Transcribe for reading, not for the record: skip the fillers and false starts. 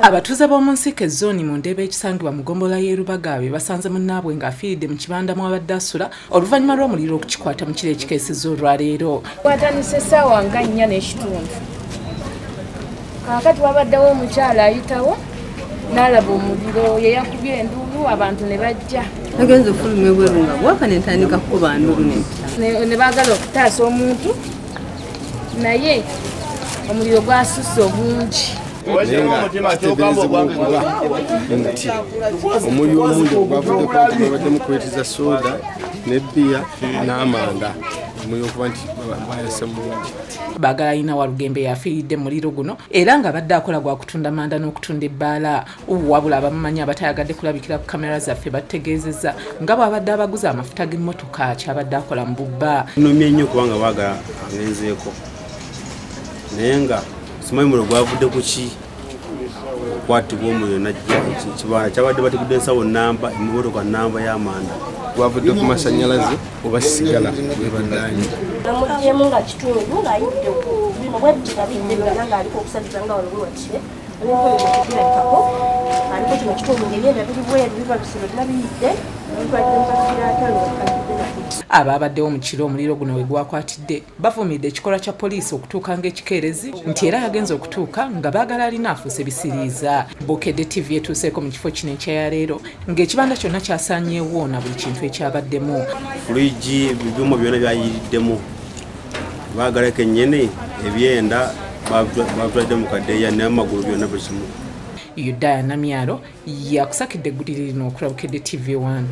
Abatuuze b'omu Nsike zooni mu Ndeeba ekisangibwa mu ggombolola y'e Rubagabe basanze munnaabwe ng'afiiridde mu kibanda mw'abadde asula oluvannyuma lw'omuliro okukikwata mu kiro ekikeesezza olwaleero. Kwatanise essaawa nga 4:30. Kaakati wabaddewo omukyala ayitawo n'alaba omuliro yeyakubye enduulu abantu ne bajja. Nagenze okufuluma ebweru nga bwaka ne ntandika kukuba nduulu ne baagala okutaasa omuntu naye omuliro gwasusse obungi. Omuliro omungi gwavuddeko nti babadde mu kwetiza soda n'ebbiya n'amanda omuliro okuba nti bayase mulungi. Baagala Ina Walugembe yafiiridde mu muliro guno era nga badde akola gwa kutunda manda n'okutunda ebbaala. Wabula abamumanyi abatayagadde kulabikira ku kamera zaffe bategeezezza nga bw'abadde abaguza amafuta g'emmotoka kyabadde akola mu bubba. Nnomye nnyo kubanga baagala agenzeeko naye nga simanyi muliro gwavudde ku ki kwatibwa omuliro najja ekibala kyabadde bategudde ensawo namba emmotoka namba y'amanda Gwavudde ku masannyalaze oba sigala webandanye. Namugyemu nga kitundu ng'ayidde bino bwebitira bindebirana ng'aliko okusaliza nga waliwatire aliko kino kitundu ng'ebyenda biri bweru biba bisiro bina biyidde Abaabaddewo mu kiro omuliro guno we gwakwatidde bavumidde ekikolwa kya poliisi okutuuka ng'ekikeerezi nti era yagenze okutuuka nga baagala alina afuuse bisiriiza. Bukedde TV etuuseeko mu kifo kino ekyaleero ng'ekibanda kyonna kyasaanyeewo na buli kintu ekyabaddemu. fuligi ebyuma byonna byayiriddemu baagala kennyini ebyenda babitwadde mu kadeeya n'amagulu byonna buli kimu. Yudaya Namyalo yakusakidde eggulire lino okula Bukedde TV 1.